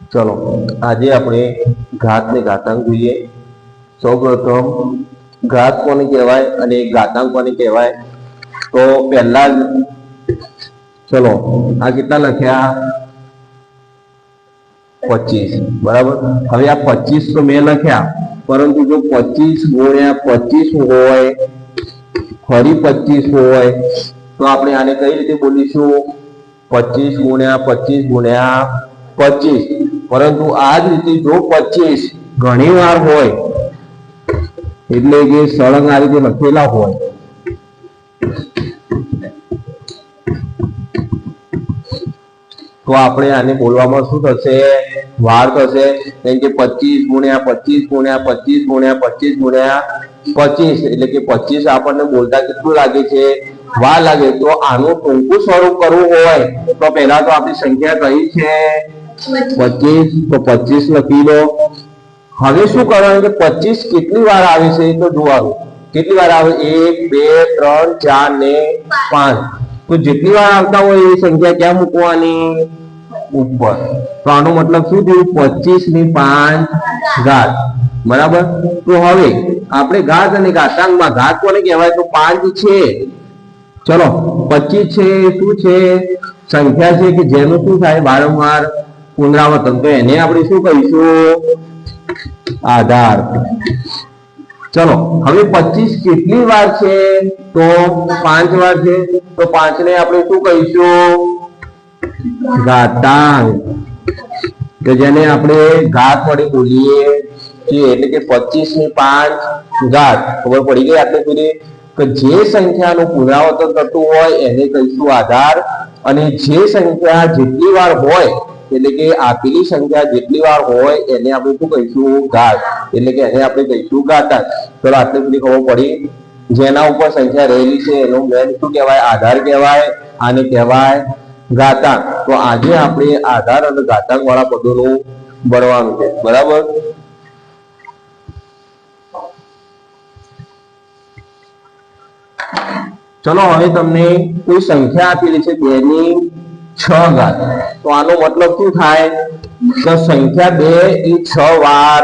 चलो आज આપણે ઘાત ને ઘાતાંક જોઈએ। સૌપ્રથમ ઘાત કોને કહેવાય અને ઘાતાંક કોને કહેવાય તો પહેલા ચલો આ કેટલા લખ્યા 25 બરાબર। હવે આ 25 તો મેં લખ્યા, પરંતુ જો 25 ગુણ્યા 25 હોય ફરી 25 હોય તો આપણે આને કઈ રીતે બોલીશું 25 ગુણ્યા 25 ગુણ્યા 25। પરંતુ આ જ રીતે જો 25 ઘણી વાર હોય એટલે કે સળંગ આ રીતે લખેલા હોય તો આપણે આને બોલવામાં શું થશે વાર થશે। કેમ કે 25 ગુણ્યા 25 ગુણ્યા 25 ગુણ્યા 25 ગુણ્યા 25 એટલે કે 25 આપણને બોલતા કેટલું લાગે છે વાર લાગે। તો આનું ટૂંકું સ્વરૂપ કરવું હોય તો પહેલા તો આપણી સંખ્યા કઈ છે 25, તો 25 લખી લો। હવે શું કરવાનું કે 25 કેટલી વાર આવે છે તો જોવાનું કેટલી વાર આવે 1 2 3 4 ને 5। તો જેટલી વાર આવતા હોય એ સંખ્યા ક્યાં મૂકવાની ઉપર। તો આનો મતલબ શું થયું 25 ની 5 ઘાત બરાબર। તો હવે આપણે ઘાત અને ઘાતાંકમાં ઘાત કોને કહેવાય તો 5 છે। ચલો 25 છે શું છે સંખ્યા છે કે જેનું શું થાય વારંવાર પુનરાવર્તન, તો એને આપણે શું કહીશું આધાર। ચલો હવે 25 કેટલી વાર છે તો 5 વાર છે, તો 5 ને આપણે શું કહીશું ઘાતાંક, કે જેને આપણે ઘાત વડે બોલીએ છીએ। એટલે કે 25 ની 5 ઘાત ખબર પડી ગઈ આટલે સુધી કે જે સંખ્યાનું પુનરાવર્તન થતું હોય એને કહીશું આધાર, અને જે સંખ્યા જેટલી વાર હોય એટલે કે આપેલી સંખ્યા જેટલી વાર હોય એને આપણે શું કહીશું ઘાત, એટલે કે એને આપણે કહીશું ઘાતાંક। ચલો આટલે સુધી ખબર પડી। જેના ઉપર સંખ્યા રહેલી છે એનું મેન શું કહેવાય આધાર કહેવાય, આને કહેવાય ઘાતાંક। તો આજે આપણે આધાર અને ઘાતાંક વાળા પદોનું ભણવાનું છે બરાબર। ચલો હવે તમને કોઈ સંખ્યા આપેલી છે 2 ની 6 ઘાત, તો આનો મતલબ શું થાય તો સંખ્યા 2 એ 6 વાર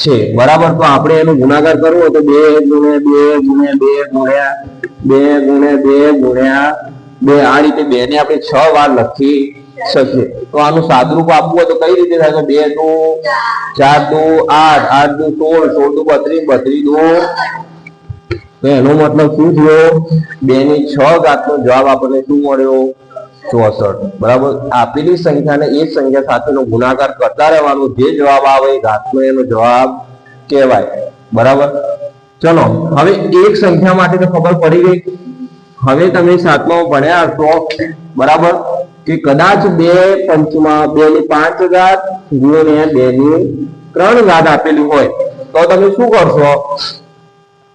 છે બરાબર। તો આપણે એનો ગુણાકાર કરવો હોય તો 2 ગુણ્યા 2 ગુણ્યા 2 ગુણ્યા 2 ગુણ્યા 2 ગુણ્યા 2 આ રીતે 2 ને આપણે 6 વાર લખી શકીએ। તો આનું સાદુરૂપ આપવું હોય તો કઈ રીતે થાય તો 2 દુ 4 દુ 8 8 દુ 16 16 દુ 32 32 દુ, તો એનો મતલબ શું થયો 2 ની 6 ઘાતનો જવાબ આપણને શું મળ્યો 64 બરાબર। આપેલી સંખ્યાને એ સંખ્યા સાથેનો ગુણાકાર કરતા રહેવાનો, જે જવાબ આવે એ ઘાતનો એનો જવાબ કહેવાય બરાબર। ચલો હવે એક સંખ્યા માટે તો ખબર પડી ગઈ। હવે તમે 7મામાં ભણ્યા હશો બરાબર કે કદાચ 2 પંચમાં 2 ની 5 ઘાત ગુણ્યા 2 ની 3 ઘાત આપેલી હોય તો તમે શું કરશો,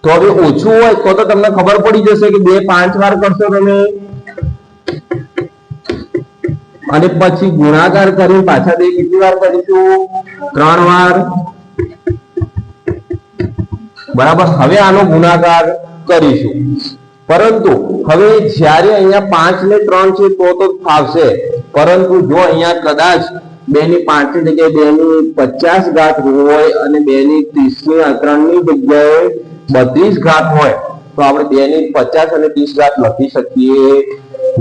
તો હવે ઓછું હોય તો તમને ખબર પડી જશે કે 2 5 વાર કરશો તમે, અને પછી ગુણાકાર કરી પાછા 2 કેટલી વાર કરીશું 3 વાર બરાબર। હવે આનો ગુણાકાર કરીશું, પરંતુ હવે જ્યારે અહીંયા 5 ને 3 છે તો ફાવશે, પરંતુ જો અહીંયા કદાચ 2 ની 5 ની જગ્યાએ 2 ની 50 ઘાત હોય અને 2 ની 30 ની 3 ની જગ્યાએ 32 ઘાત હોય તો આપણે 2 ની 50 અને 30 ઘાત લખી શકીએ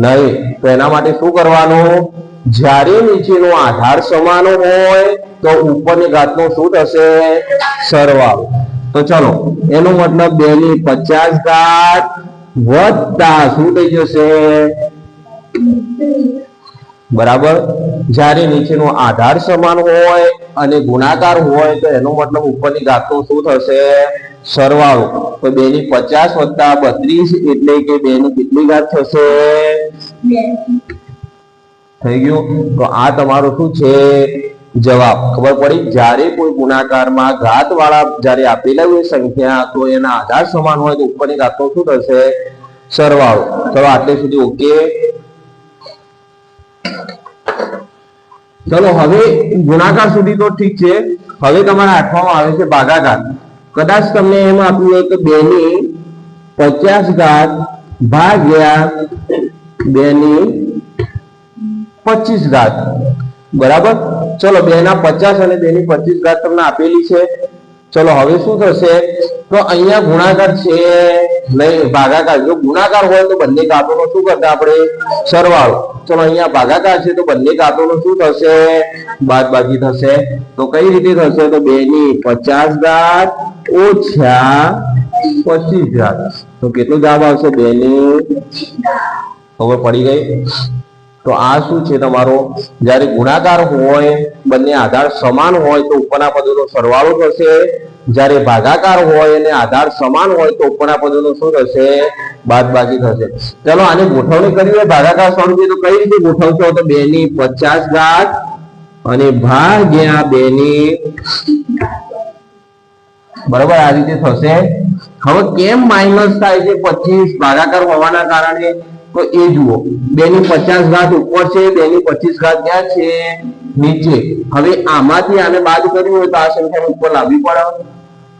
નહીં। તો એના માટે શું કરવાનું, જ્યારે નીચેનો આધાર સમાન હોય તો ઉપરની ઘાતનો શું થશે સરવાળો। તો ચલો એનો મતલબ 2 ની 50 ઘાત વત્તા શું થઈ જશે બરાબર। જ્યારે નીચેનો આધાર સમાન હોય અને ગુણાકાર હોય તો એનો મતલબ ઉપરની ઘાતનો શું થશે સરવાળો। તો 2 ની 50 વત્તા 32 એટલે કે 2 ની કેટલી ઘાત થશે 2 થઈ ગયું। તો આ તમારો શું છે જવાબ, ખબર પડી। જ્યારે કોઈ ગુણાકારમાં ઘાત વાળા જ્યારે આપેલા હોય સંખ્યા તો એના આધાર સમાન હોય તો ઉપરની ઘાતનો શું થશે સરવાળો। ચલો આટલે સુધી ઓકે। ચલો હવે ગુણાકાર સુધી તો ઠીક છે, હવે તમારા હાથમાં આવે છે ભાગાકાર। કદાચ તમને એમ આપ્યું હોય કે 2 ની 50 ઘાત ભાગ્યા 2 ની 25 ઘાત બરાબર। ચલો 2 ના 50 અને 2 ની 25 ઘાત તમને આપેલી છે. ચલો હવે શું થશે તો અહીંયા ગુણાકાર છે નહીં ભાગાકાર. જો ગુણાકાર હોય તો બંને ઘાતોનો શું કરતા આપણે સરવાળો. ચલો અહીંયા ભાગાકાર છે તો બંને ઘાતોનો શું થશે બાદબાકી થશે. તો કઈ રીતે થશે તો 2 ની 50 ઘાત ઓછા 25 ઘાત. તો કેટલો જવાબ આવશે 2 ની ખબર પડી ગઈ. તો આ શું છે તમારો જ્યારે ગુણાકાર હોય બંને આધાર સમાન હોય તો ઉપરના પદોનો સરવાળો થશે. જ્યારે ભાગાકાર હોય અને આધાર સમાન હોય તો ઉપરના પદોનો શું થશે બાદબાકી થશે. ચલો આને ગોઠવણી કરી હોય ભાગાકાર સ્વરૂપે તો કઈ રીતે ગોઠવશો તો 2 ની 50 ઘાત અને ભાગ્યા 2 ની બરાબર આ રીતે થશે. હવે કેમ માઇનસ થાય છે 25 ભાગાકાર હોવાના કારણે તો એ જુઓ 2 ની 50 ઘાત ઉપર છે 2 ની 25 ઘાત ક્યાં છે નીચે. હવે આમાંથી આને બાદ કરવી હોય તો આ સંખ્યાને ઉપર લાવવી પડે.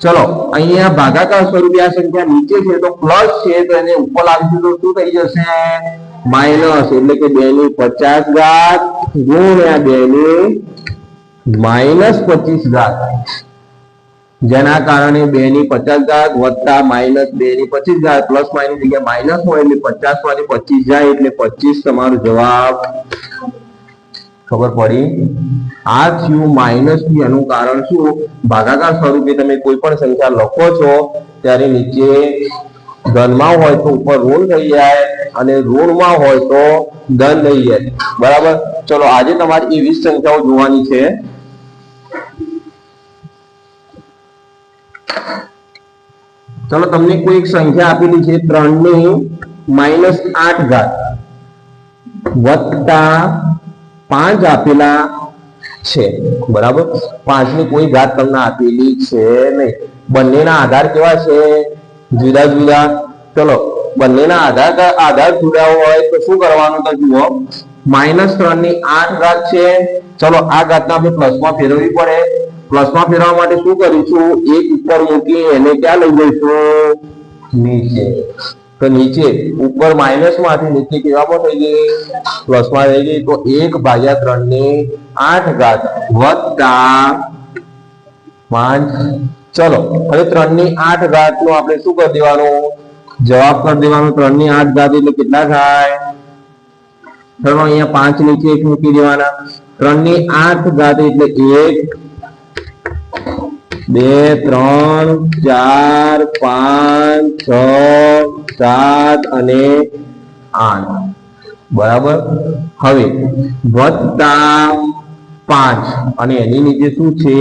ચલો અહીંયા ભાગાકાર સ્વરૂપે આ સંખ્યા નીચે છે તો પ્લસ છે તો એને ઉપર લાવીશું તો શું થઈ જશે માઇનસ. એટલે કે 2 ની 50 ઘાત ગુણ્યા 2 ની માઇનસ 25 ઘાત જેના કારણે 2 ની 50 ઘાત વત્તા માઇનસ 2 ની 25 ઘાત પ્લસ માઇનસ જગ્યા માઇનસ હોય એટલે 50 માંથી 25 જાય એટલે 25 તમારો જવાબ. ખબર પડી. આ થયું માઇનસ થી. એનું કારણ શું ભાગાકાર સ્વરૂપે તમે કોઈ પણ સંખ્યા લખો છો ત્યારે નીચે ધનમાં હોય તો ઉપર ઋણ થઈ જાય અને ઋણમાં હોય તો ધન થઈ જાય. બરાબર. ચલો આજે તમારે એ 20 સંખ્યાઓ જોવાની છે. ચલો તમને કોઈ એક સંખ્યા આપેલી છે 3 ની -8 ઘાત વત્તા 5 આપેલા છે. બરાબર. 5 ની કોઈ ઘાત તમને આપેલી છે નહીં. બંનેના આધાર કેવા છે જુદા જુદા. ચલો બંનેના આધાર જુદા હોય તો શું કરવાનું તો જુઓ -3 ની 8 ઘાત છે. ચલો આ ઘાતને આપણે પ્લસમાં ફેરવવી પડે. પ્લસમાં ફેરવવા માટે શું કરીશું એક ઉપર મૂકી એને ક્યાં લઈ જઈશું નીચે. તો નીચે ઉપર માઇનસ માંથી નીચે કેવામાં થઈ ગઈ પ્લસમાં થઈ ગઈ. તો 1/3 ની 8 ઘાત વત્તા 5. ચલો હવે 3 ની 8 ઘાત નું આપણે શું કરી દેવાનું જવાબ કરી દેવાનો. 3 ની 8 ઘાત એટલે કેટલા થાય ચલો અહીંયા 5 નીચે 1 મૂકી દેવાના. 3 ની 8 ઘાત એટલે 1 2 3 4 5 6 7 અને 8. બરાબર. હવે વત્તા 5 અને એની નીચે શું છે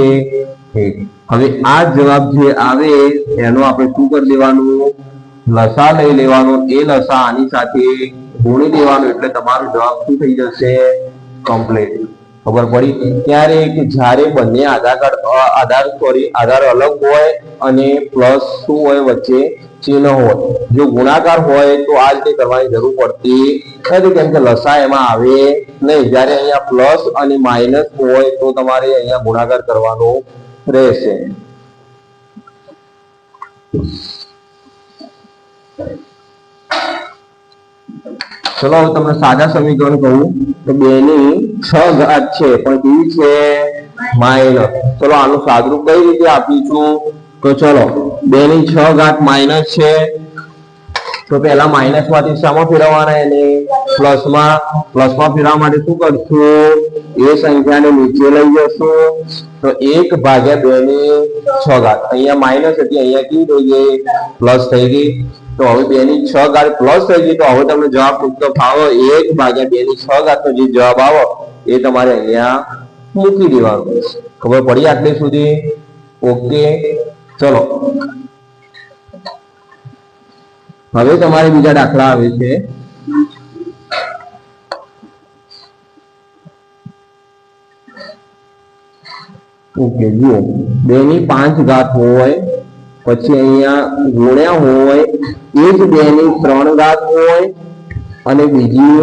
1. હવે આ જવાબ જે આવે એનો આપણે શું કરી દેવાનું લસા લઈ લેવાનો. એ લસા આની સાથે ગુણી દેવાનો એટલે તમારો જવાબ શું થઈ જશે કમ્પ્લીટ. ખબર પડી. ત્યારે કે જ્યારે બંને આધાર અલગ હોય અને પ્લસ શું હોય વચ્ચે ચિહ્ન હોય. જો ગુણાકાર હોય તો આ રીતે કરવાની જરૂર પડતી નથી કેમ કે લસા એમાં આવે નહીં. જ્યારે અહીંયા પ્લસ અને માઇનસ હોય તો તમારે અહીંયા ગુણાકાર કરવાનો રહેશે. ચલો હવે તમને સાદા સમીકરણ કહું તો 2 ની 6 ઘાત છે પણ કેવી છે માઇનસ. ચલો આનું સાદરૂપ કઈ રીતે આપીશું તો ચલો 2 ની 6 ઘાત માઇનસ છે તો પહેલા માઇનસ માંથી શામાં ફેરવવાના એને પ્લસમાં. પ્લસમાં ફેરવવા માટે શું કરશું એ સંખ્યાને નીચે લઈ જશું. તો 1/2 ની 6 ઘાત અહીંયા માઇનસ હતી અહીંયા કેવી થઈ ગઈ પ્લસ થઈ ગઈ. તો હવે 2 ની 6 ઘાત પ્લસ થઈ ગઈ. તો હવે તમને જવાબ પૂછતો ફાવો 1/2 ની 6 ઘાત નો જે જવાબ આવો એ તમારે અહીંયા મૂકી દેવાનો. ખબર પડી આટલે સુધી? ઓકે. ચલો હવે તમારે બીજા દાખલા આવે છે. ઓકે જુઓ 2 ની 5 ઘાત હોય પછી અહીંયા ગુણ્યા હોય એ જ 2 ની 3 ઘાત હોય અને બીજી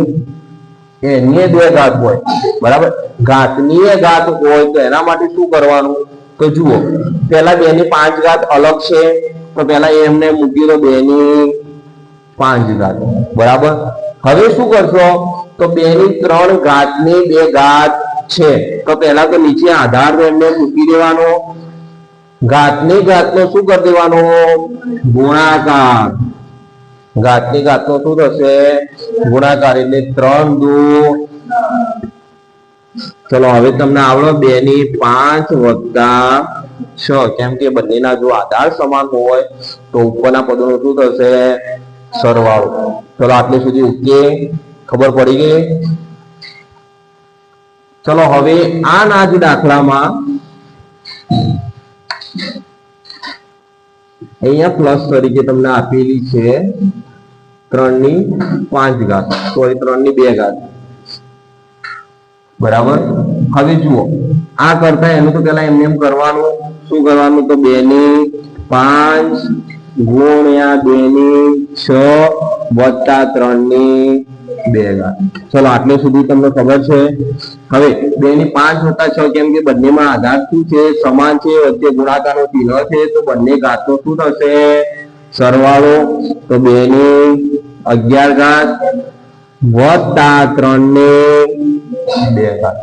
એની 2 ઘાત હોય. બરાબર. ઘાતની ઘાત હોય તો એના માટે શું કરવાનું તો જુઓ પહેલા 2 ની 5 ઘાત અલગ છે તો પહેલા એમને મૂકી દો 2 ની 5 ઘાત. બરાબર. હવે શું કરશો તો 2 ની 3 ઘાતની 2 ઘાત છે તો પહેલા તો નીચે આધાર એમને મૂકી દેવાનો, ઘાતની ઘાતનો શું કરી દેવાનો? ગુણાકાર. ઘાતની ઘાતનો શું થશે? ગુણાકાર. એટલે 3 દુ, ચલો હવે તમને આવડો 2 ની 5 વત્તા 6, કેમ કે બંનેના જો આધાર સમાન હોય તો ઉપરના પદોનો શું થશે? સરવાળો. ચલો આટલે સુધી ઓકે, ખબર પડી ગઈ? ચલો હવે આના જ દાખલામાં અહીંયા પ્લસ તરીકે તમને આપેલી છે 3 ની 5 ઘાત, સોરી 3 ની 2 ઘાત, બરાબર. હવે જુઓ આ કરતા એનું તો પેલા એમને એમ કરવાનું. શું કરવાનું? તો 2 ની 5 ગુણ્યા 2 ની 6 વત્તા 3 ની 2 ઘાત. ચલો આટલે સુધી તમને ખબર છે. હવે 2 ની 5 વત્તા 6, કેમ કે બંનેમાં આધાર શું છે? સમાન છે, વચ્ચે ગુણાકારનો ચિહ્ન છે, તો બંને ઘાતનો શું થશે? સરવાળો. તો 2 ની 11 ઘાત વત્તા 3 ની 2 ઘાત.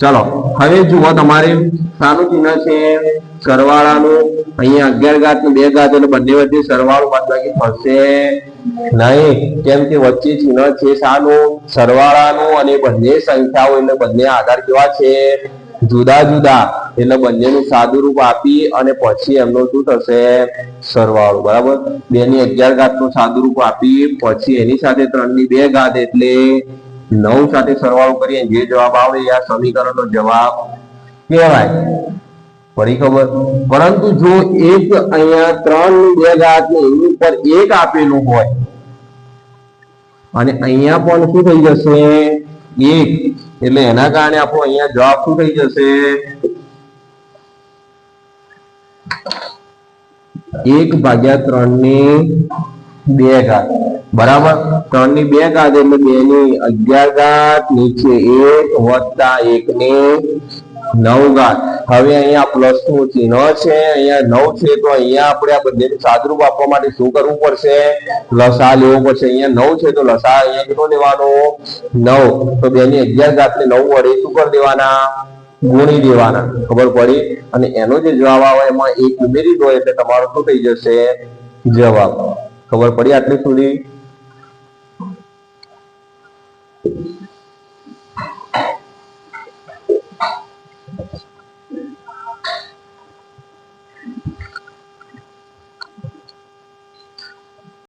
ચલો હવે જુઓ તમારે શાનું ચિહ્ન છે? સરવાળાનું. અહીંયા 11 ઘાત ને 2 ઘાત, એટલે બંને વચ્ચે સરવાળો બાદબાકી થશે નહીં, કેમ કે વચ્ચે ચિહ્ન છે શાનું? સરવાળાનું. અને બંને સંખ્યાઓ એટલે બંને આધાર કેવા છે? જુદા જુદા. એટલે બંનેનું સાદુરૂપ આપી અને પછી એમનો શું થશે? સરવાળો. બરાબર. 2 ની 11 ઘાત નું સાદુરૂપ આપી પછી એની સાથે 3 ની 2 ઘાત એટલે 9 સાથે સરવાળો કરીએ, જે જવાબ આવે આ સમીકરણનો જવાબ કહેવાય. પડી ખબર? પરંતુ જો એક અહીંયા 3 ની 2 ઘાત ને એની ઉપર 1 આપેલું હોય અને અહીંયા પણ શું થઈ જશે? 1. એટલે એના કારણે આપણો અહીંયા જવાબ શું થઈ જશે? 1/3 ની 2 ઘાત. બરાબર. 3 ની 2 ઘાત એટલે 2 ની 11 ઘાત નીચે 1 વત્તા 1 ની 9 ઘાત. હવે અહીંયા પ્લસ નું ચિહ્ન છે, અહીંયા 9 છે, તો અહીંયા આપણે આ બંનેનું સાદુરૂપ આપવા માટે શું કરવું પડશે? લસા લેવો પડશે. અહીંયા 9 છે તો લસા અહીંયા કેટલો લેવાનો? 9. તો 2 ની 11 ઘાત ને 9 વડે શું કરી દેવાના? ગુણી દેવાના. ખબર પડી? અને એનો જે જવાબ આવે એમાં 1 ઉમેરી દો એટલે તમારો શું થઈ જશે? જવાબ. ખબર પડી આટલી સુધી?